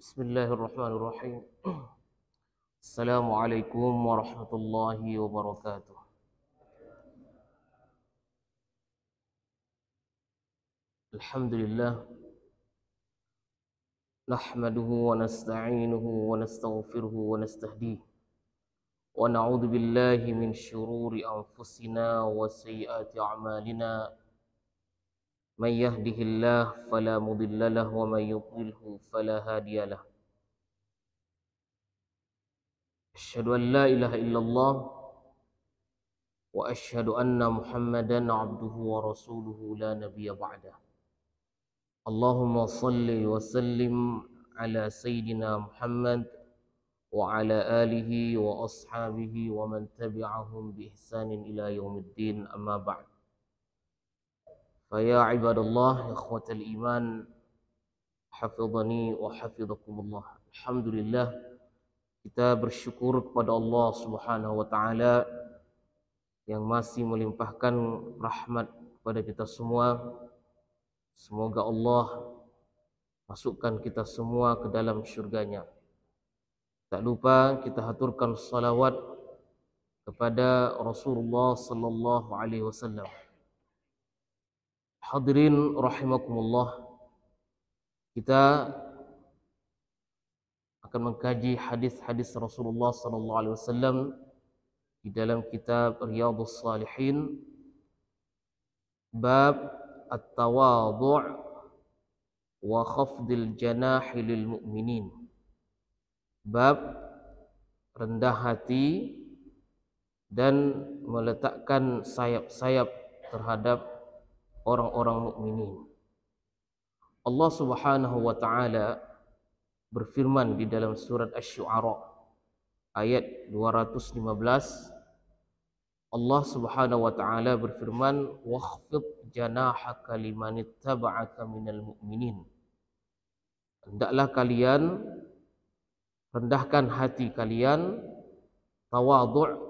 Bismillahirrahmanirrahim. Assalamualaikum warahmatullahi wabarakatuh. Alhamdulillah. Nahmaduhu wa nasta'inuhu wa nastaghfiruhu wa nastahdihi. Wa na'udzu billahi min syururi anfusina wa sayyiati a'malina. Man yahdihillahu fala mudilla lahu wa man yudlilhu fala hadiya lahu. Asyhadu an la ilaha illallah wa asyhadu anna Muhammadan 'abduhu wa rasuluhu la nabiyya ba'dah. Allahumma salli wa sallim ala Sayyidina Muhammad wa ala alihi wa ashabihi wa man tabi'ahum bi ihsanin ila yaumiddin, amma ba'd. Faya ibadallah, ikhwatal iman, hafidhani wa hafidhakumullah. Alhamdulillah, kita bersyukur kepada Allah Subhanahu wa taala yang masih melimpahkan rahmat kepada kita semua. Semoga Allah masukkan kita semua ke dalam syurganya. Tak lupa kita haturkan salawat kepada Rasulullah sallallahu alaihi wasallam. Hadirin rahimakumullah, kita akan mengkaji hadis-hadis Rasulullah sallallahu alaihi wasallam di dalam kitab Riyadhus Shalihin, bab at-tawadhu' wa khafdil janahi lil mu'minin. Bab rendah hati dan meletakkan sayap-sayap terhadap orang-orang mukminin. Allah Subhanahu wa taala berfirman di dalam surat Asy-Syu'ara ayat 215. Allah Subhanahu wa taala berfirman, "Wakhfid janahaka liman ittaba'aka minal mu'minin." Hendaklah kalian rendahkan hati kalian, tawadhu'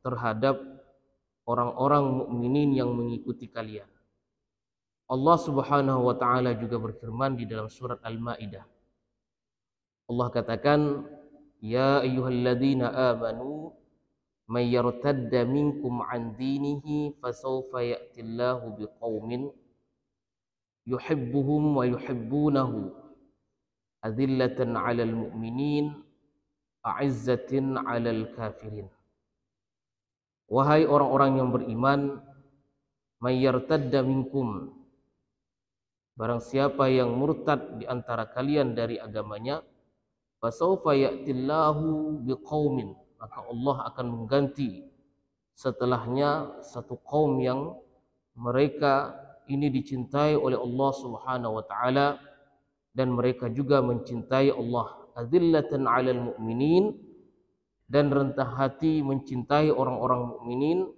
terhadap orang-orang mukminin yang mengikuti kalian. Allah Subhanahu wa taala juga berfirman di dalam surat Al-Maidah. Allah katakan, "Ya ayyuhalladzina amanu may yartadda minkum an dinihi fasawfa ya'tillahu biqaumin yuhibbuhum wa yuhibbunahu adillatan 'alal mu'minin a'izzatin 'alal kafirin." Wahai orang-orang yang beriman, may yartadda minkum, barang siapa yang murtad di antara kalian dari agamanya, fasawfa ya'tillahu biqaumin, maka Allah akan mengganti setelahnya satu kaum yang mereka ini dicintai oleh Allah Subhanahu wa taala dan mereka juga mencintai Allah. Adillatan 'alal mu'minin, dan rendah hati mencintai orang-orang mukminin,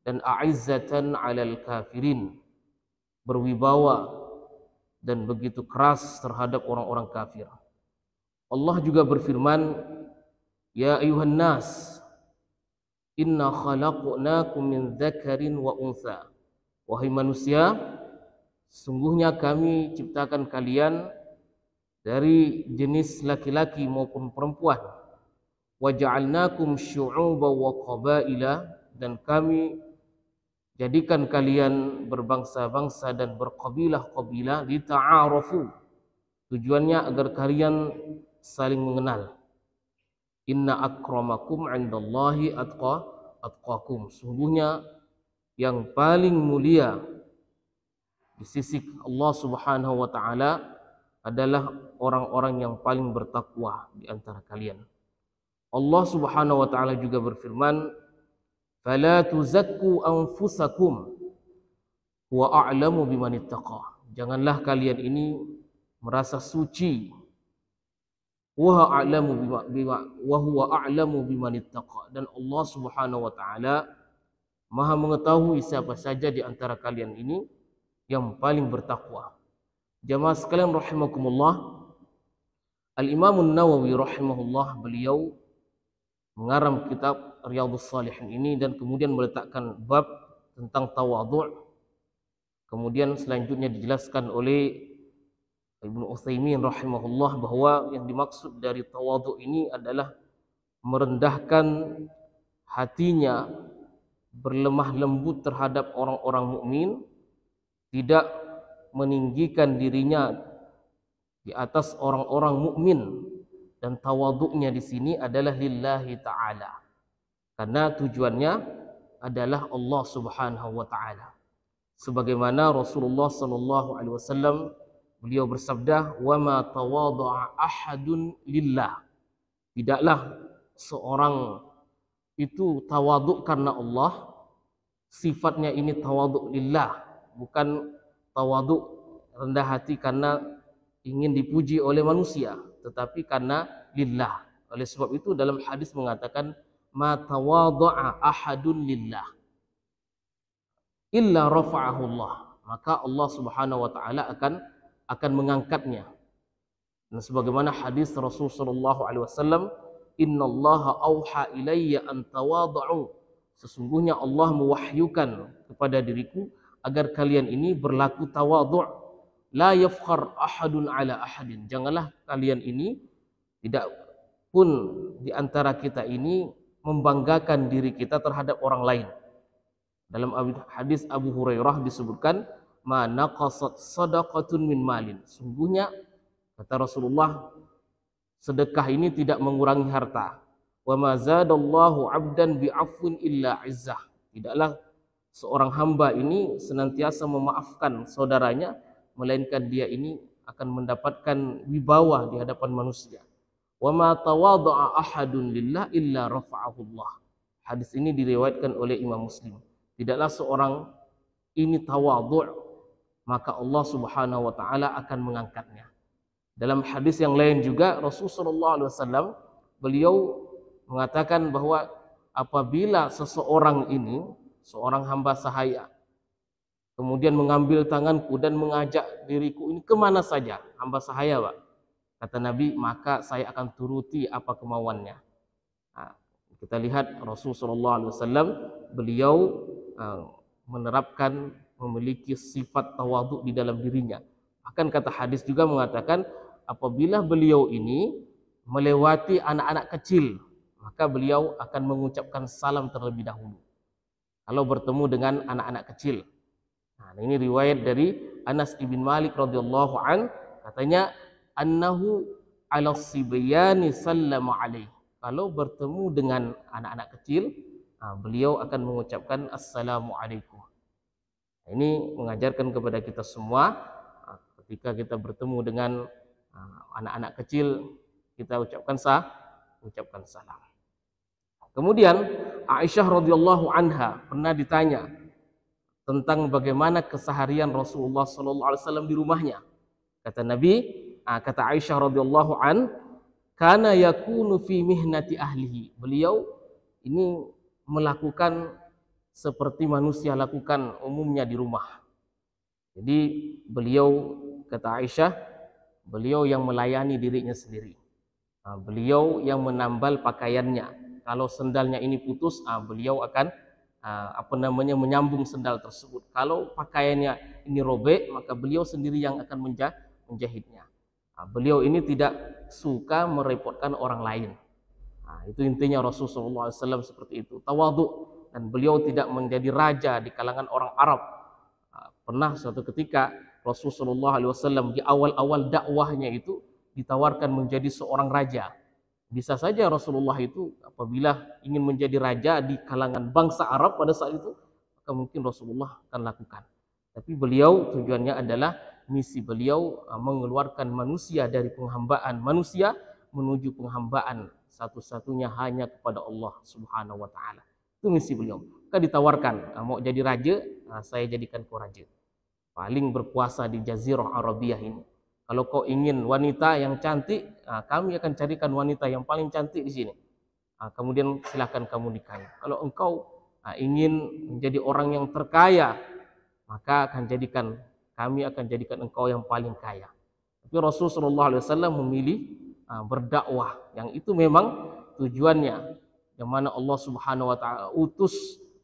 dan a'izzatan 'alal kafirin, berwibawa dan begitu keras terhadap orang-orang kafir. Allah juga berfirman, "Ya ayuhan nas, inna khalaqnakum min dzakarin wa untha." Wahai manusia, sungguhnya kami ciptakan kalian dari jenis laki-laki maupun perempuan. Wa ja'alnakum syu'uban wa qabaila, dan kami jadikan kalian berbangsa-bangsa dan berkabilah-kabilah, lita'arafu, tujuannya agar kalian saling mengenal. Inna akramakum 'indallahi atqakum, sungguhnya yang paling mulia di sisi Allah Subhanahu wa taala adalah orang-orang yang paling bertakwa di antara kalian. Allah Subhanahu wa taala juga berfirman, "Fala tuzakku anfusakum wa a'lamu biman ittaqa." Janganlah kalian ini merasa suci. Wa huwa a'lamu biman ittaqa, dan Allah Subhanahu wa taala Maha mengetahui siapa saja di antara kalian ini yang paling bertakwa. Jamaah sekalian rahimakumullah, Al-Imam An-Nawawi rahimahullah, beliau mengarang kitab Riyadhus Shalihin ini dan kemudian meletakkan bab tentang tawadhu'. Kemudian selanjutnya dijelaskan oleh Ibnu Utsaimin rahimahullah bahwa yang dimaksud dari tawadhu ini adalah merendahkan hatinya, berlemah lembut terhadap orang-orang mukmin, tidak meninggikan dirinya di atas orang-orang mukmin, dan tawadhu'nya di sini adalah lillahi ta'ala. Karena tujuannya adalah Allah Subhanahu wa taala. Sebagaimana Rasulullah sallallahu alaihi wasallam beliau bersabda, "Wa ma tawadha'a ahadun lillah." Tidaklah seorang itu tawaduk karena Allah, sifatnya ini tawaduk lillah, bukan tawaduk rendah hati karena ingin dipuji oleh manusia, tetapi karena lillah. Oleh sebab itu dalam hadis mengatakan, "Ma tawadha'a ahadun lillah illa rafa'ahu Allah." Maka Allah Subhanahu wa taala akan mengangkatnya. Dan sebagaimana hadis Rasul sallallahu alaihi wasallam, "Innallaha auha ilayya an tawadhu." Sesungguhnya Allah mewahyukan kepada diriku agar kalian ini berlaku tawadhu'. La yafkhar ahadun ala ahadin. Janganlah kalian ini, tidak pun di antara kita ini, membanggakan diri kita terhadap orang lain. Dalam hadis Abu Hurairah disebutkan, "Ma naqasat shadaqatun min malin." Sungguhnya, kata Rasulullah, sedekah ini tidak mengurangi harta. Wa ma zadallahu 'abdan bi'afwin illa 'izzah. Tidaklah seorang hamba ini senantiasa memaafkan saudaranya, melainkan dia ini akan mendapatkan wibawa di hadapan manusia. Wa ma tawadha'a ahadun lillah illa rafa'ahu Allah. Hadis ini diriwayatkan oleh Imam Muslim. Tidaklah seorang ini tawadhu', maka Allah Subhanahu wa taala akan mengangkatnya. Dalam hadis yang lain juga Rasulullah SAW beliau mengatakan bahwa apabila seseorang ini, seorang hamba sahaya, kemudian mengambil tanganku dan mengajak diriku ini kemana saja, hamba sahaya Pak, kata Nabi, maka saya akan turuti apa kemauannya. Nah, kita lihat Rasulullah SAW beliau menerapkan, memiliki sifat tawadhu di dalam dirinya. Bahkan kata hadis juga mengatakan, apabila beliau ini melewati anak-anak kecil, maka beliau akan mengucapkan salam terlebih dahulu kalau bertemu dengan anak-anak kecil. Nah, ini riwayat dari Anas ibn Malik radhiyallahu an, katanya, "Annahu 'ala sibyani sallama alaihi." Kalau bertemu dengan anak-anak kecil, beliau akan mengucapkan assalamualaikum. Ini mengajarkan kepada kita semua, ketika kita bertemu dengan anak-anak kecil, kita ucapkan salam. Kemudian Aisyah radhiyallahu anha pernah ditanya tentang bagaimana keseharian Rasulullah sallallahu alaihi wasallam di rumahnya. Kata Nabi, kata Aisyah radhiyallahu an, "Kana yakunu fi mihnati ahlihi." Beliau ini melakukan seperti manusia lakukan umumnya di rumah. Jadi beliau, kata Aisyah, beliau yang melayani dirinya sendiri. Beliau yang menambal pakaiannya. Kalau sendalnya ini putus, beliau akan menyambung sendal tersebut. Kalau pakaiannya ini robek, maka beliau sendiri yang akan menjahitnya. Beliau ini tidak suka merepotkan orang lain. Itu intinya Rasulullah SAW seperti itu, tawadhu. Dan beliau tidak menjadi raja di kalangan orang Arab. Pernah suatu ketika Rasulullah SAW di awal-awal dakwahnya itu ditawarkan menjadi seorang raja. Bisa saja Rasulullah itu apabila ingin menjadi raja di kalangan bangsa Arab pada saat itu, maka mungkin Rasulullah akan lakukan. Tapi beliau tujuannya adalah, misi beliau mengeluarkan manusia dari penghambaan manusia menuju penghambaan satu-satunya hanya kepada Allah Subhanahu wa taala. Itu misi beliau. Maka ditawarkan, mau jadi raja, saya jadikan kau raja. Paling berkuasa di Jazirah Arabiyah ini. Kalau kau ingin wanita yang cantik, kami akan carikan wanita yang paling cantik di sini. Kemudian silakan kamu nikahi. Kalau engkau ingin menjadi orang yang terkaya, maka kami akan jadikan engkau yang paling kaya. Tapi Rasulullah SAW memilih berdakwah, yang itu memang tujuannya. Yang mana Allah Subhanahu wa taala utus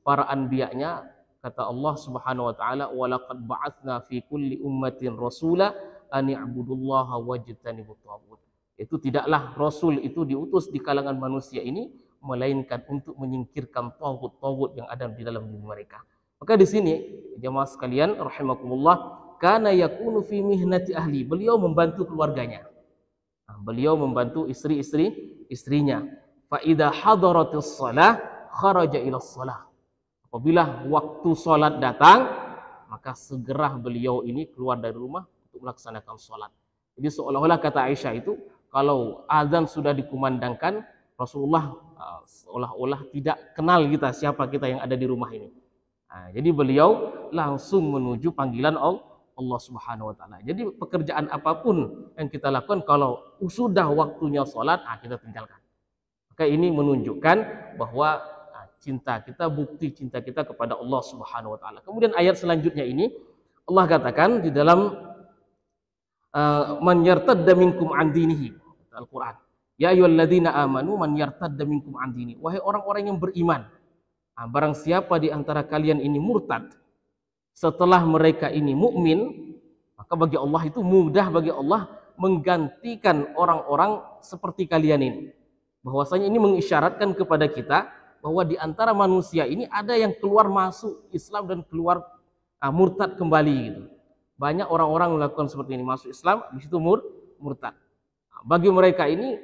para anbiya-Nya, kata Allah Subhanahu wa taala, "Wa laqad ba'atsna fi kulli ummatin rasula an i'budullaha wajtanibut taghut. Itu tidaklah Rasul itu diutus di kalangan manusia ini melainkan untuk menyingkirkan taghut-taghut yang ada di dalam diri mereka. Maka di sini jemaah sekalian rahimakumullah, kana yakunu fi mihnati ahli, beliau membantu keluarganya. Beliau membantu istrinya. Fa idza hadaratis shalah kharaja ila shalah. Apabila waktu salat datang, maka segera beliau ini keluar dari rumah untuk melaksanakan salat. Jadi seolah-olah kata Aisyah itu, kalau azan sudah dikumandangkan, Rasulullah seolah-olah tidak kenal kita, siapa kita yang ada di rumah ini. Jadi beliau langsung menuju panggilan Allah Subhanahu wa taala. Jadi pekerjaan apapun yang kita lakukan, kalau sudah waktunya salat, kita tinggalkan. Maka ini menunjukkan bahwa cinta kita, bukti cinta kita kepada Allah Subhanahu wa taala. Kemudian ayat selanjutnya ini Allah katakan di dalam man yartadda minkum an dinihi, Al-Qur'an. Ya ayyuhalladzina amanu man yartadda minkum an dinihi. Wahai orang-orang yang beriman, barang siapa di antara kalian ini murtad setelah mereka ini mukmin, maka bagi Allah itu mudah bagi Allah menggantikan orang-orang seperti kalian ini. Bahwasanya ini mengisyaratkan kepada kita bahwa di antara manusia ini ada yang keluar masuk Islam dan keluar murtad kembali gitu. Banyak orang-orang melakukan seperti ini, masuk Islam habis itu murtad. Bagi mereka ini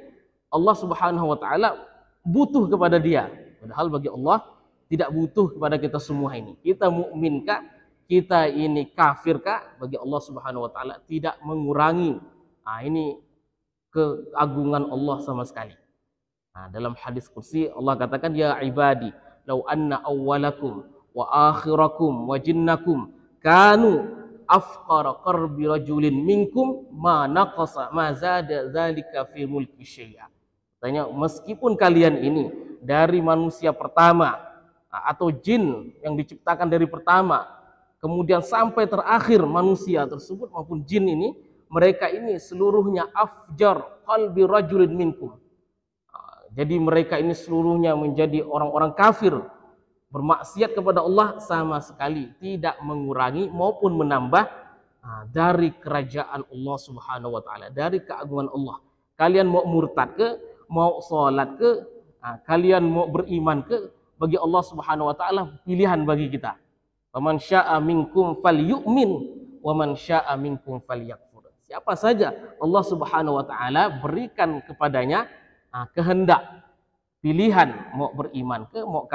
Allah Subhanahu wa taala butuh kepada dia, padahal bagi Allah tidak butuh kepada kita semua ini. Kita mukmin kah, kita ini kafir kah, bagi Allah Subhanahu wa taala tidak mengurangi ini keagungan Allah sama sekali. Dalam hadis qudsi Allah katakan, ya ibadi law anna awwalakum wa akhirakum wa jinnakum kanu afqara qarbi rajulin minkum ma naqasa ma zada dzalika fi mulki syai'a. Tanya, meskipun kalian ini dari manusia pertama atau jin yang diciptakan dari pertama, kemudian sampai terakhir manusia tersebut maupun jin ini, mereka ini seluruhnya afjar qalbi rajulin minkum. Jadi mereka ini seluruhnya menjadi orang-orang kafir, bermaksiat kepada Allah, sama sekali tidak mengurangi maupun menambah dari kerajaan Allah Subhanahu wa taala, dari keagungan Allah. Kalian mau murtad ke, mau salat ke, kalian mau beriman ke, bagi Allah Subhanahu wa taala pilihan bagi kita. Faman syaa'a minkum falyu'min wa man syaa'a minkum falyakfur. Siapa saja Allah Subhanahu wa taala berikan kepadanya kehendak, pilihan mau beriman ke, mau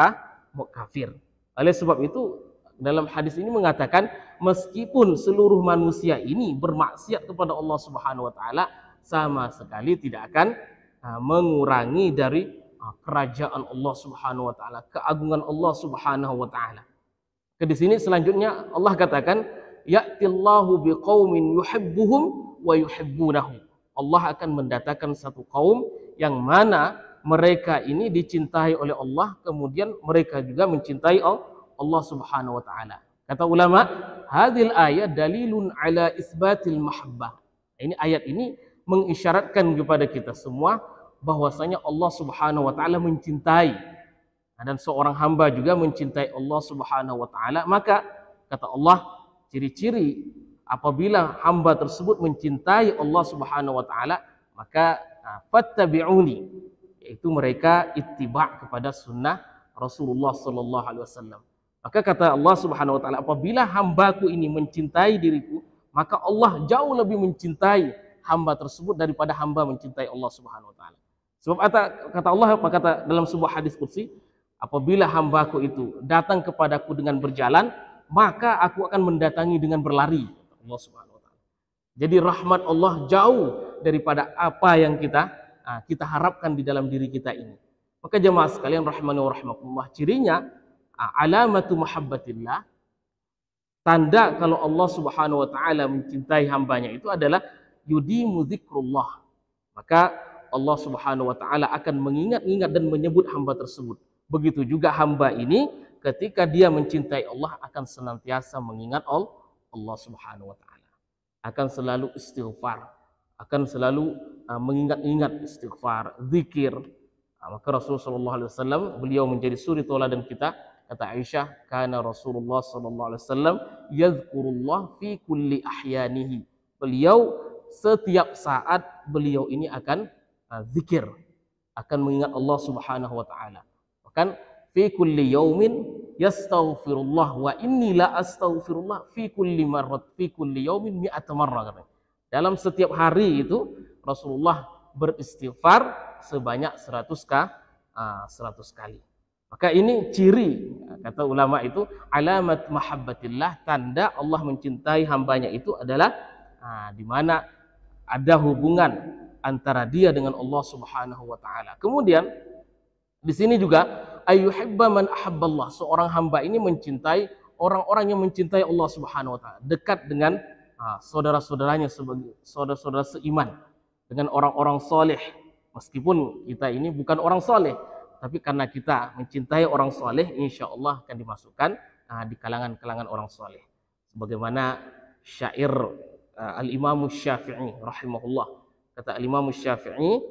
kafir. Oleh sebab itu dalam hadis ini mengatakan, meskipun seluruh manusia ini bermaksiat kepada Allah Subhanahu wa taala, sama sekali tidak akan mengurangi dari kerajaan Allah Subhanahu wa taala, keagungan Allah Subhanahu wa taala. Di sini selanjutnya Allah katakan, ya'tillahu biqaumin yuhibbuhum wa yuhibbunahu. Allah akan mendatangkan satu kaum yang mana mereka ini dicintai oleh Allah, kemudian mereka juga mencintai Allah Subhanahu wa taala. Kata ulama, hadhil ayat dalilun ala isbatil mahabbah. Ini ayat ini mengisyaratkan kepada kita semua bahwasanya Allah Subhanahu wa taala mencintai, dan seorang hamba juga mencintai Allah Subhanahu wa taala. Maka kata Allah, ciri-ciri apabila hamba tersebut mencintai Allah Subhanahu wa taala, maka fattabi'uni, yaitu mereka ittiba' kepada sunnah Rasulullah sallallahu alaihi wasallam. Maka kata Allah Subhanahu wa taala, apabila hambaku ini mencintai diriku, maka Allah jauh lebih mencintai hamba tersebut daripada hamba mencintai Allah Subhanahu wa taala. Sebab kata Allah, apa kata dalam sebuah hadis qudsi, apabila hambaku itu datang kepadaku dengan berjalan, maka aku akan mendatangi dengan berlari. Allah Subhanahu wa taala. Jadi rahmat Allah jauh daripada apa yang kita harapkan di dalam diri kita ini. Maka jemaah sekalian rahimani wa rahimakumullah, cirinya alamatu mahabbatillah, tanda kalau Allah Subhanahu wa taala mencintai hambanya itu adalah yudimu zikrullah. Maka Allah Subhanahu wa taala akan mengingat-ingat dan menyebut hamba tersebut. Begitu juga hamba ini ketika dia mencintai Allah akan senantiasa mengingat Allah Subhanahu wa taala. Akan selalu istighfar, akan selalu mengingat-ingat istighfar, zikir. Maka Rasulullah sallallahu alaihi wasallam beliau menjadi suri tauladan kita. Kata Aisyah, kana Rasulullah sallallahu alaihi wasallam yadhkurullah fi kulli ahyanihi Beliau setiap saat beliau ini akan zikir, akan mengingat Allah Subhanahu wa taala. Bahkan fi kulli yaumin yastaghfirullah wa inni la astaghfirullah fi kulli marrat fi kulli yaumin mi'at marrah. Dalam setiap hari itu Rasulullah beristighfar sebanyak 100 kali. Maka ini ciri, kata ulama itu, alamat mahabbatillah, tanda Allah mencintai hambanya itu adalah di mana ada hubungan antara dia dengan Allah Subhanahu wa taala. Kemudian di sini juga ayyuhibba man ahabballah, seorang hamba ini mencintai orang-orang yang mencintai Allah Subhanahu wa taala, dekat dengan saudara-saudaranya sebagai saudara-saudara seiman, dengan orang-orang soleh. Meskipun kita ini bukan orang soleh, tapi karena kita mencintai orang soleh, insya Allah akan dimasukkan di kalangan-kalangan orang soleh. Sebagaimana syair Al-Imam Syafi'i rahimahullah. Kata Al-Imam Syafi'i,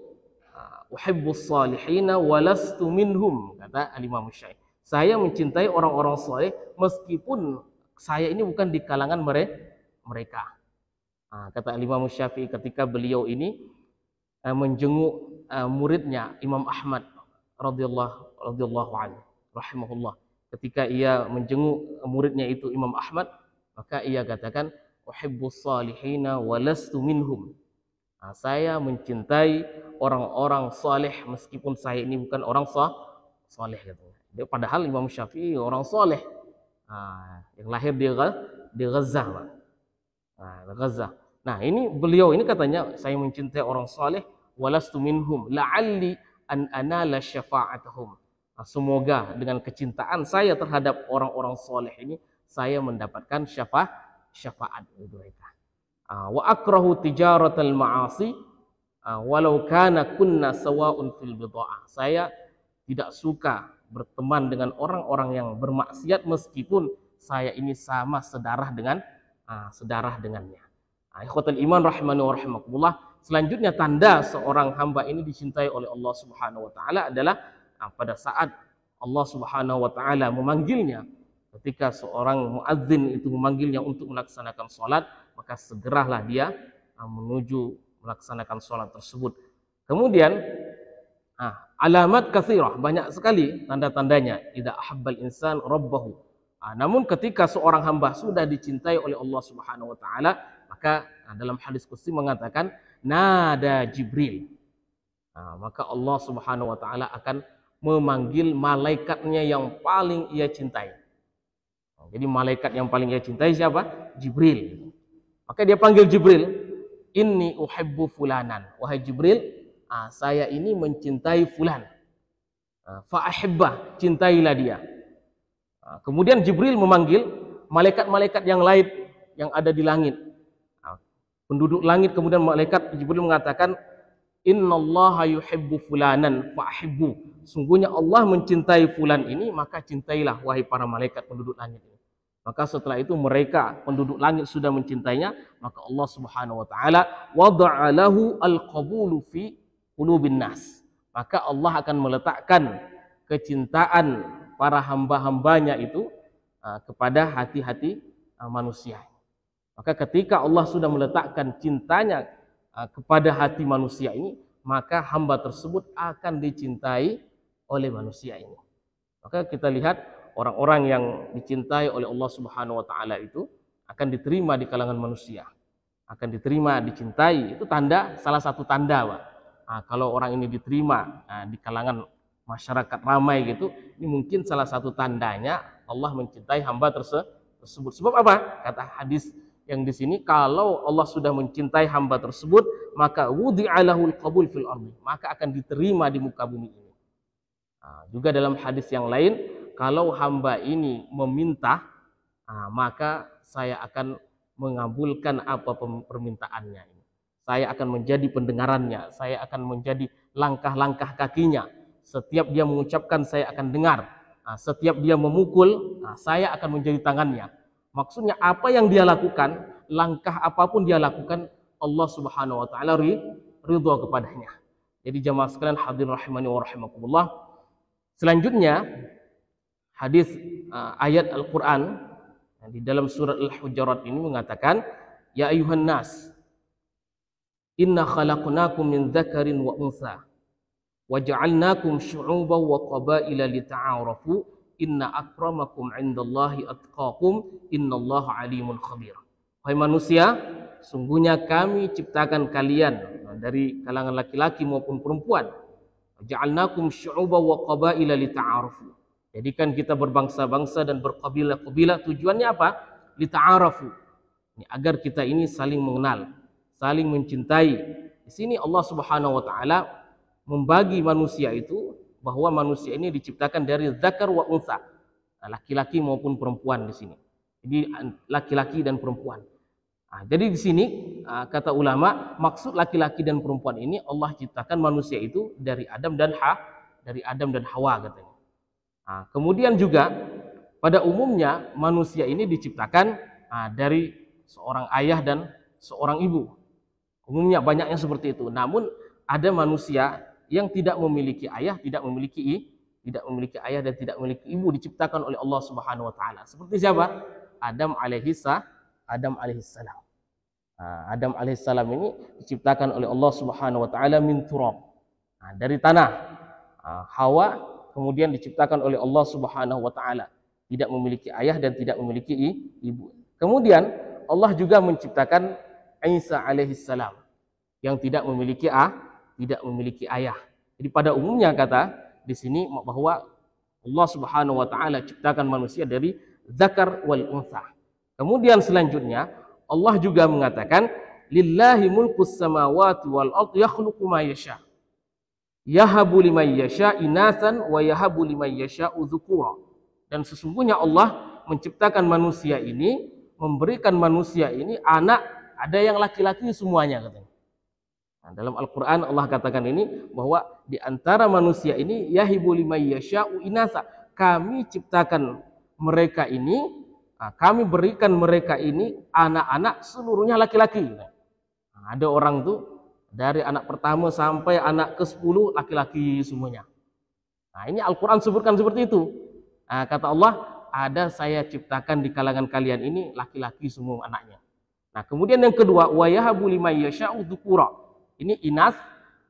uhibbus salihina walastu minhum. Kata Al-Imam Syafi'i, saya mencintai orang-orang soleh meskipun saya ini bukan di kalangan mereka. Kata Al-Imam Syafi'i ketika beliau ini menjenguk muridnya Imam Ahmad radhiyallahu anhu rahimahullah. Ketika ia menjenguk muridnya itu Imam Ahmad, maka ia katakan, uhibbus salihina walastu minhum. Saya mencintai orang-orang saleh meskipun saya ini bukan orang saleh, katanya. Padahal Imam Syafi'i orang saleh, yang lahir di Gaza, Pak. Gaza. Nah, ini beliau ini katanya, saya mencintai orang saleh walastu minhum la'alli an anala syafa'atuhum. Semoga dengan kecintaan saya terhadap orang-orang saleh ini, saya mendapatkan syafaat dari mereka. Wa akrahu tijaratal ma'asi walau kana kunna sawa'un fil bid'ah. Saya tidak suka berteman dengan orang-orang yang bermaksiat meskipun saya ini sama sedarah dengannya. Ikhwatul iman rahimani wa rahimakumullah. Selanjutnya tanda seorang hamba ini dicintai oleh Allah Subhanahu wa taala adalah pada saat Allah Subhanahu wa taala memanggilnya. Ketika seorang muadzin itu memanggilnya untuk melaksanakan salat, maka segeralah dia menuju melaksanakan salat tersebut. Kemudian alamat katsirah, banyak sekali tanda-tandanya. Idza ahabbal insan rabbahu. Namun ketika seorang hamba sudah dicintai oleh Allah Subhanahu wa taala, maka dalam hadis qudsi mengatakan nada Jibril. Maka Allah Subhanahu wa taala akan memanggil malaikatnya yang paling ia cintai. Jadi malaikat yang paling ia cintai siapa? Jibril. Maka dia panggil Jibril, inni uhibbu fulanan. Wahai Jibril, saya ini mencintai fulan. Fa ahibbah, cintailah dia. Kemudian Jibril memanggil malaikat-malaikat yang lain yang ada di langit. Penduduk langit, kemudian malaikat Jibril mengatakan, innallaha yuhibbu fulanan fa ahibbu. Sungguhnya Allah mencintai fulan ini, maka cintailah wahai para malaikat penduduk langit ini. Maka setelah itu mereka penduduk langit sudah mencintainya, maka Allah Subhanahu wa taala wada'a lahu al-qabulu fi qulubin nas. Maka Allah akan meletakkan kecintaan para hamba-hambanya itu kepada hati-hati manusia. Maka ketika Allah sudah meletakkan cintanya kepada hati manusia ini, maka hamba tersebut akan dicintai oleh manusia ini. Maka kita lihat orang-orang yang dicintai oleh Allah Subhanahu wa taala itu akan diterima di kalangan manusia. Akan diterima, dicintai. Itu tanda, salah satu tanda, Pak. Kalau orang ini diterima di kalangan masyarakat ramai gitu, ini mungkin salah satu tandanya Allah mencintai hamba tersebut. Sebab apa? Kata hadis yang di sini, kalau Allah sudah mencintai hamba tersebut, maka wudi'alahul qabul fil ardi, maka akan diterima di muka bumi ini. Juga dalam hadis yang lain, kalau hamba ini meminta, maka saya akan mengabulkan apa permintaannya ini. Saya akan menjadi pendengarannya, saya akan menjadi langkah-langkah kakinya. Setiap dia mengucapkan, saya akan dengar. Setiap dia memukul, saya akan menjadi tangannya. Maksudnya apa yang dia lakukan, langkah apapun dia lakukan, Allah Subhanahu wa taala ridha kepadanya. Jadi jamaah sekalian hadirin rahimani wa rahimakumullah. Selanjutnya hadis ayat Al-Qur'an di dalam surat Al-Hujurat ini mengatakan, ya ayuhan nas, Inna khalaqnakum min dzakarin wa untha wa ja'alnakum syu'uban wa qabaila lita'arafu inna akramakum 'indallahi atqakum innallaha alimun khabir. Wahai manusia, sungguhnya kami ciptakan kalian dari kalangan laki-laki maupun perempuan. Ja'alnakum syu'uban wa qabaila lita'arafu. Jadikan kita berbangsa-bangsa dan berkabilah-kabilah, tujuannya apa? Lita'arafu. Ini agar kita ini saling mengenal, saling mencintai. Di sini Allah Subhanahu wa taala membagi manusia itu bahwa manusia ini diciptakan dari zakar wa untha, laki-laki maupun perempuan di sini. Jadi laki-laki dan perempuan. Jadi di sini kata ulama, maksud laki-laki dan perempuan ini Allah ciptakan manusia itu dari Adam dan Hawa katanya. Kemudian juga pada umumnya manusia ini diciptakan dari seorang ayah dan seorang ibu. Umumnya banyaknya seperti itu. Namun ada manusia yang tidak memiliki ayah, tidak memiliki ayah dan tidak memiliki ibu, diciptakan oleh Allah Subhanahu wa taala. Seperti siapa? Adam alaihissalam. Adam alaihissalam ini diciptakan oleh Allah Subhanahu wa taala min turab, dari tanah. Hawa kemudian diciptakan oleh Allah Subhanahu wa taala, tidak memiliki ayah dan tidak memiliki ibu. Kemudian Allah juga menciptakan Isa alaihissalam yang tidak memiliki ayah. Jadi pada umumnya kata di sini bahwa Allah Subhanahu wa taala ciptakan manusia dari zakar wal untha. Kemudian selanjutnya Allah juga mengatakan lillahi mulkus samawati wal ardi yakhluqu ma yasha. Yahabu liman yasha inatsan wa yahabu liman yasha'u dzukura. Dan sesungguhnya Allah menciptakan manusia ini, memberikan manusia ini anak, ada yang laki-laki semuanya katanya. Dalam Al-Quran Allah katakan ini bahwa di antara manusia ini yahibu liman yasha'u inatsa. Kami ciptakan mereka ini, kami berikan mereka ini anak-anak seluruhnya laki-laki. Ada orang tuh dari anak pertama sampai anak ke-10 laki-laki semuanya. Ini Al-Quran sebutkan seperti itu. Kata Allah, ada saya ciptakan di kalangan kalian ini laki-laki semua anaknya. Kemudian yang kedua, wa yahabu liman yasha'u dzukura. Ini inas,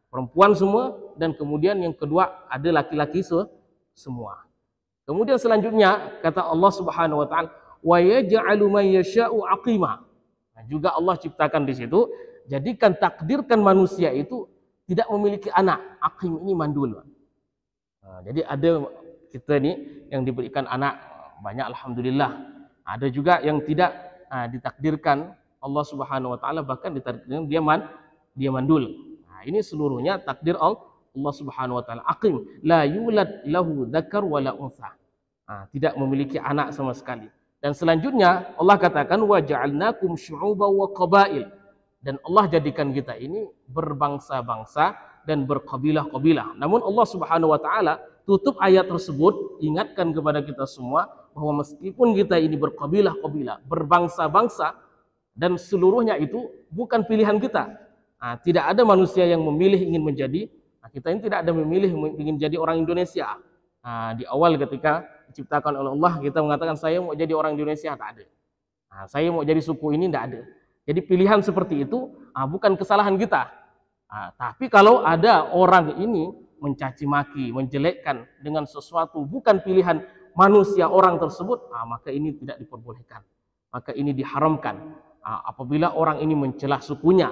perempuan semua, dan kemudian yang kedua ada laki-laki semua. Kemudian selanjutnya kata Allah Subhanahu wa taala, wa yaj'alu man yasha'u aqima. Juga Allah ciptakan di situ, jadikan takdirkan manusia itu tidak memiliki anak. Aqim ini mandul. Jadi ada kita ni yang diberikan anak banyak, alhamdulillah. Ada juga yang tidak ditakdirkan Allah Subhanahu wa taala, bahkan ditakdirkan dia mandul. Ini seluruhnya takdir Allah Subhanahu wa taala. Aqim la yulad lahu dzakar wala untha. Tidak memiliki anak sama sekali. Dan selanjutnya Allah katakan wa ja'alnakum syu'uban wa qabail. Dan Allah jadikan kita ini berbangsa-bangsa dan berkabilah-kabilah. Namun Allah Subhanahu wa taala tutup ayat tersebut, ingatkan kepada kita semua bahwa meskipun kita ini berkabilah-kabilah, berbangsa-bangsa, dan seluruhnya itu bukan pilihan kita. Tidak ada manusia yang memilih ingin menjadi, kita ini tidak ada memilih ingin jadi orang Indonesia. Di awal ketika diciptakan oleh Allah, kita mengatakan saya mau jadi orang Indonesia, tak ada. Saya mau jadi suku ini, tidak ada. Jadi pilihan seperti itu bukan kesalahan kita. Tapi kalau ada orang ini mencaci maki, menjelekkan dengan sesuatu bukan pilihan manusia orang tersebut, maka ini tidak diperbolehkan. Maka ini diharamkan. Apabila orang ini mencela sukunya,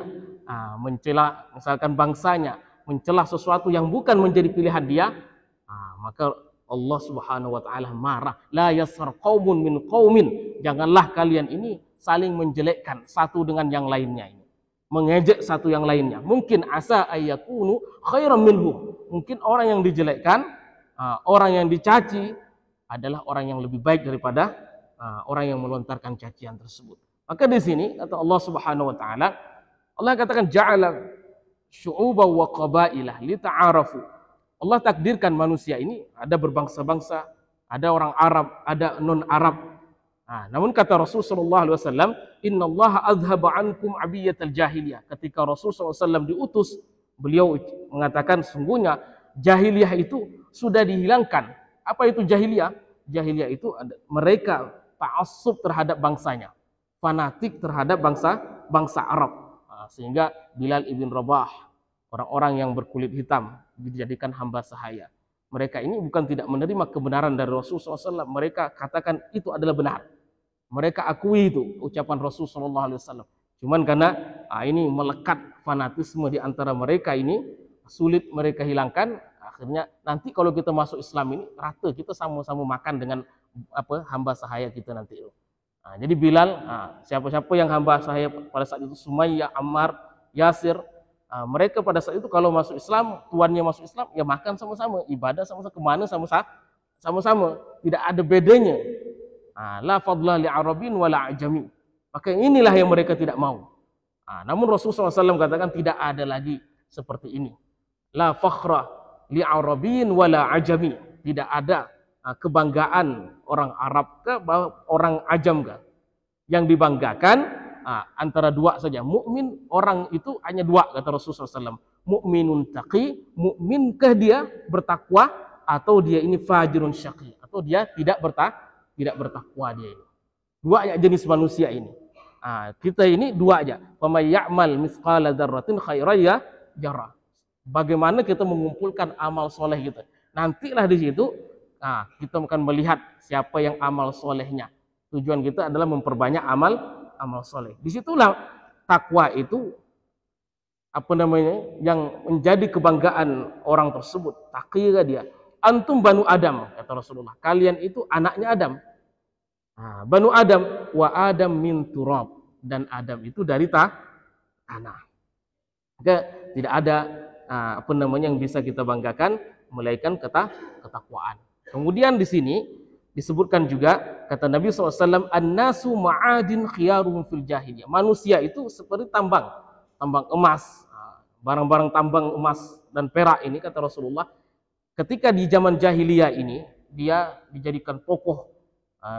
mencela misalkan bangsanya, mencela sesuatu yang bukan menjadi pilihan dia, maka Allah Subhanahu wa taala marah. La yaskhar qaumun min qaumin. Janganlah kalian ini saling menjelekkan satu dengan yang lainnya ini. Mengejek satu yang lainnya. Mungkin asa ayyakunu khairan minhum. Mungkin orang yang dijelekkan, orang yang dicaci adalah orang yang lebih baik daripada orang yang melontarkan cacian tersebut. Maka di sini kata Allah Subhanahu wa taala, Allah katakan ja'ala syu'uban wa qabaila lita'arafu. Allah takdirkan manusia ini ada berbangsa-bangsa, ada orang Arab, ada non-Arab. Namun kata Rasul sallallahu alaihi wasallam, "Innallaha azhaba ankum abiyatal jahiliyah." Ketika Rasul sallallahu alaihi wasallam diutus, beliau mengatakan sungguhnya jahiliyah itu sudah dihilangkan. Apa itu jahiliyah? Jahiliyah itu mereka ta'assub terhadap bangsanya, fanatik terhadap bangsa Arab. Sehingga Bilal ibn Rabah, orang-orang yang berkulit hitam, dijadikan hamba sahaya. Mereka ini bukan tidak menerima kebenaran dari Rasulullah SAW. Mereka katakan itu adalah benar. Mereka akui itu ucapan Rasulullah SAW. Cuman karena ini melekat fanatisme di antara mereka ini, sulit mereka hilangkan. Akhirnya nanti kalau kita masuk Islam ini rata, kita sama-sama makan dengan hamba sahaya kita nanti. Jadi Bilal, siapa-siapa yang hamba sahaya pada saat itu, Sumayyah, Ammar, Yasir, mereka pada saat itu kalau masuk Islam, tuannya masuk Islam, ya makan sama-sama, ibadah sama-sama, kemana sama-sama, tidak ada bedanya. La fadla li Arabin wala ajami. Maka inilah yang mereka tidak mau. Namun Rasulullah SAW katakan tidak ada lagi seperti ini. La fakhra li Arabin wala ajami. Tidak ada kebanggaan orang Arab ke orang ajam ke. Yang dibanggakan antara dua saja. Mukmin orang itu hanya dua, kata Rasulullah SAW. Mukminun taqi, mukminkah dia bertakwa, atau dia ini fajirun syaqi, atau dia tidak bertakwa dia ini. Dua jenis manusia ini. Kita ini dua aja. Faman ya'mal mithqala dzarratin khairan yara. Bagaimana kita mengumpulkan amal soleh kita. Nantilah di situ kita akan melihat siapa yang amal solehnya. Tujuan kita adalah memperbanyak amal soleh. Disitulah takwa itu yang menjadi kebanggaan orang tersebut. Taqiyah dia. Antum banu Adam, kata Rasulullah. Kalian itu anaknya Adam. Banu Adam, wa Adam min turab, dan Adam itu dari tanah. Maka tidak ada yang bisa kita banggakan melainkan ketakwaan. Kemudian di sini disebutkan juga kata Nabi SAW, an-nasu ma'adin khiyaruhum fil jahiliyah. Manusia itu seperti tambang emas, barang-barang tambang emas dan perak ini, kata Rasulullah. Ketika di zaman jahiliyah ini dia dijadikan tokoh,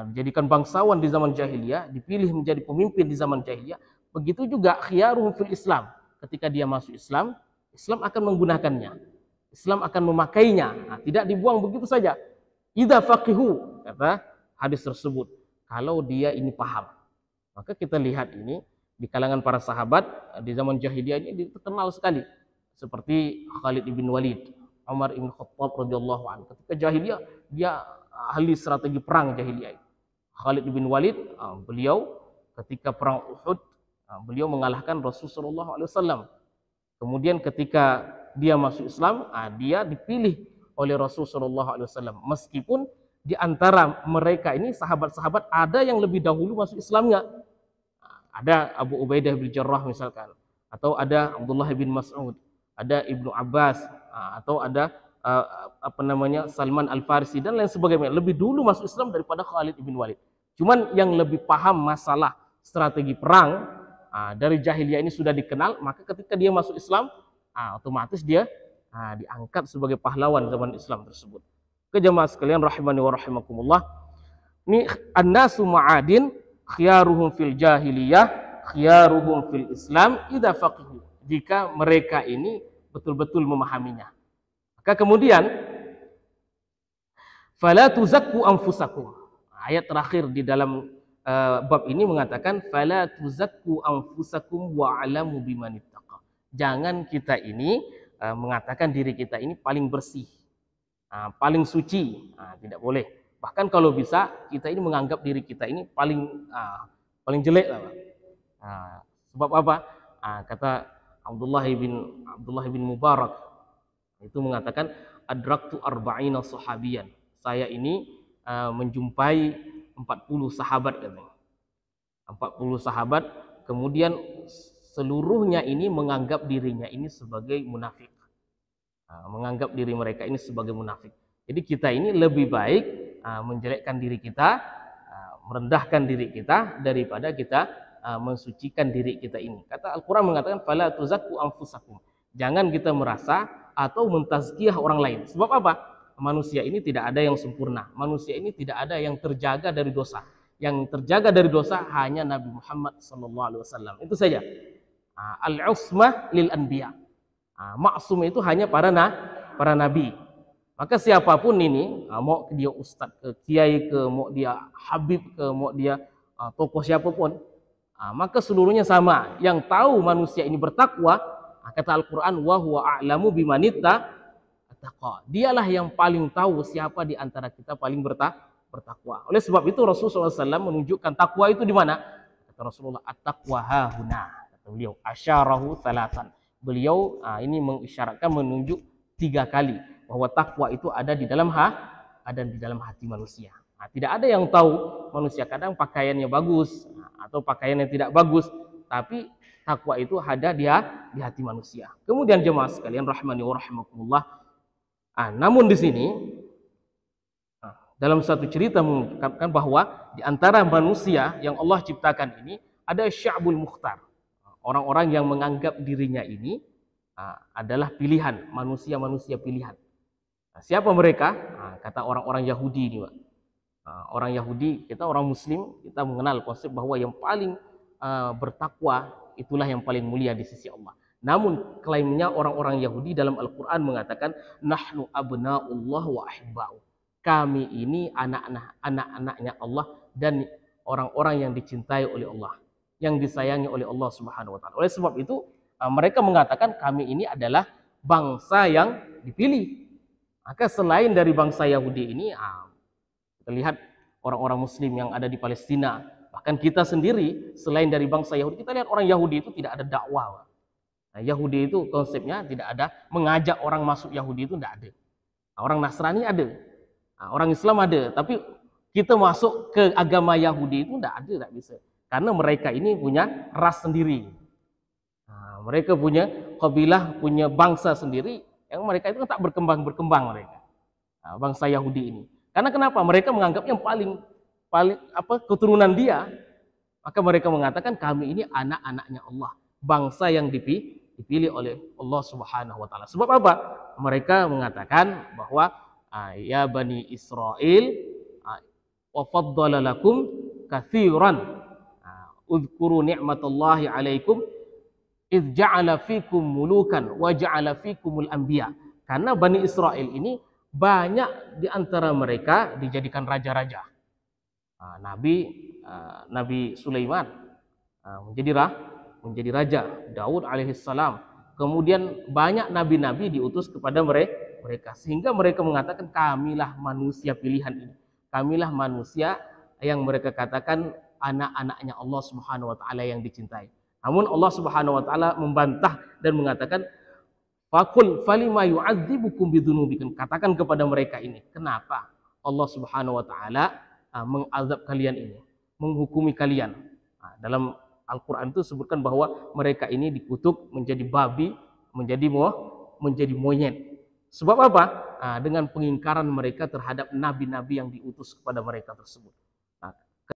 dijadikan bangsawan di zaman jahiliyah, dipilih menjadi pemimpin di zaman jahiliyah. Begitu juga khiyaruhum fil Islam. Ketika dia masuk Islam, Islam akan menggunakannya. Islam akan memakainya. Tidak dibuang begitu saja. Idza faqihu, kata hadis tersebut. Kalau dia ini paham. Maka kita lihat ini di kalangan para sahabat di zaman jahiliyah ini terkenal sekali. Seperti Khalid bin Walid, Umar bin Khattab radhiyallahu anhu. Ketika jahiliyah dia ahli strategi perang jahiliyah. Khalid bin Walid, beliau ketika perang Uhud, beliau mengalahkan Rasulullah SAW. Kemudian ketika dia masuk Islam, dia dipilih oleh Rasulullah SAW. Meskipun di antara mereka ini sahabat-sahabat ada yang lebih dahulu masuk Islamnya. Ada Abu Ubaidah bin Jarrah misalkan, atau ada Abdullah bin Mas'ud, ada Ibnu Abbas, atau ada Salman Al-Farisi dan lain sebagainya. Lebih dulu masuk Islam daripada Khalid bin Walid. Cuman yang lebih paham masalah strategi perang dari jahiliyah ini sudah dikenal, maka ketika dia masuk Islam, otomatis dia diangkat sebagai pahlawan zaman Islam tersebut. Ke jemaah sekalian rahimani wa rahimakumullah. Ini an-nasu ma'adin khiyaruhum fil jahiliyah, khiyaruhum fil Islam idza faqihu. Jika mereka ini betul-betul memahaminya. Maka kemudian fala tuzakku anfusakum. Ayat terakhir di dalam bab ini mengatakan fala tuzakku anfusakum wa alamu bimanittaqa. Jangan kita ini mengatakan diri kita ini paling bersih, paling suci. Tidak boleh. Bahkan kalau bisa kita ini menganggap diri kita ini paling jelek lah. Sebab apa? Kata Abdullah bin Mubarak itu mengatakan adraktu arba'ina sahabiyan. Saya ini menjumpai 40 sahabat katanya. 40 sahabat, kemudian seluruhnya ini menganggap dirinya ini sebagai munafik. Menganggap diri mereka ini sebagai munafik. Jadi kita ini lebih baik menjelekkan diri kita, merendahkan diri kita daripada kita mensucikan diri kita ini. Kata Al-Quran mengatakan fala tuzakku anfusakum. Jangan kita merasa atau mentazkiyah orang lain. Sebab apa? Manusia ini tidak ada yang sempurna. Manusia ini tidak ada yang terjaga dari dosa. Yang terjaga dari dosa hanya Nabi Muhammad SAW. Itu saja. Al-usmah lil anbiya. Maksum itu hanya para nabi. Maka siapapun ini, mau dia ustadz ke kiai ke, mau dia habib ke, mau dia tokoh siapapun, Maka seluruhnya sama. Yang tahu manusia ini bertakwa, kata Al-Quran, wa huwa a'lamu bimanitta taqwa. Dialah yang paling tahu siapa di antara kita paling bertakwa. Oleh sebab itu Rasulullah SAW menunjukkan takwa itu di mana? Kata Rasulullah, at-taqwa hahuna. Kata beliau, asyarahu salasan. Beliau ini mengisyaratkan, menunjuk 3 kali bahwa takwa itu ada di dalam hati manusia. Tidak ada yang tahu manusia, kadang pakaiannya bagus atau pakaiannya tidak bagus, tapi takwa itu ada di hati manusia. Kemudian jemaah sekalian rahmani wa rahimakumullah. Namun di sini dalam satu cerita mengungkapkan bahwa di antara manusia yang Allah ciptakan ini ada sya'bul mukhtar. Orang-orang yang menganggap dirinya ini adalah pilihan, manusia-manusia pilihan. Siapa mereka? Kata orang-orang Yahudi ini, Pak. Orang Yahudi, kita orang Muslim, kita mengenal konsep bahwa yang paling bertakwa itulah yang paling mulia di sisi Allah. Namun klaimnya orang-orang Yahudi dalam Al-Quran mengatakan, nahnu abna'ullah wa ahibba'u. Kami ini anak-anaknya Allah dan orang-orang yang dicintai oleh Allah, yang disayangi oleh Allah Subhanahu wa taala. Oleh sebab itu mereka mengatakan kami ini adalah bangsa yang dipilih. Maka selain dari bangsa Yahudi ini, kita lihat orang-orang Muslim yang ada di Palestina, bahkan kita sendiri selain dari bangsa Yahudi, kita lihat orang Yahudi itu tidak ada dakwah. Yahudi itu konsepnya tidak ada mengajak orang masuk Yahudi, itu tidak ada. Orang Nasrani ada, orang Islam ada, tapi kita masuk ke agama Yahudi itu tidak ada, tidak bisa. Karena mereka ini punya ras sendiri. Mereka punya kabilah, punya bangsa sendiri, yang mereka itu tak berkembang mereka. Bangsa Yahudi ini. Karena kenapa? Mereka menganggap yang paling keturunan dia, maka mereka mengatakan kami ini anak-anaknya Allah, bangsa yang dipilih oleh Allah Subhanahu wa taala. Sebab apa? Mereka mengatakan bahwa ya Bani Israel wa faddala lakum katsiran udhkuru ni'matallahi alaikum idh ja'ala fikum mulukan wa ja'ala fikumul anbiya. Karena Bani Israel ini banyak di antara mereka dijadikan raja-raja. Nabi Sulaiman menjadi raja, Daud alaihissalam. Kemudian banyak nabi-nabi diutus kepada mereka, sehingga mereka mengatakan kamilah manusia pilihan ini. Kamilah manusia yang mereka katakan anak-anaknya Allah Subhanahu wa taala yang dicintai. Namun Allah Subhanahu wa taala membantah dan mengatakan Fakul falima yu'adzibukum bidunubikum. Katakan kepada mereka ini, kenapa Allah Subhanahu wa taala mengazab kalian ini, menghukumi kalian. Dalam Al-Qur'an itu sebutkan bahwa mereka ini dikutuk menjadi babi, menjadi monyet. Sebab apa? Dengan pengingkaran mereka terhadap nabi-nabi yang diutus kepada mereka tersebut.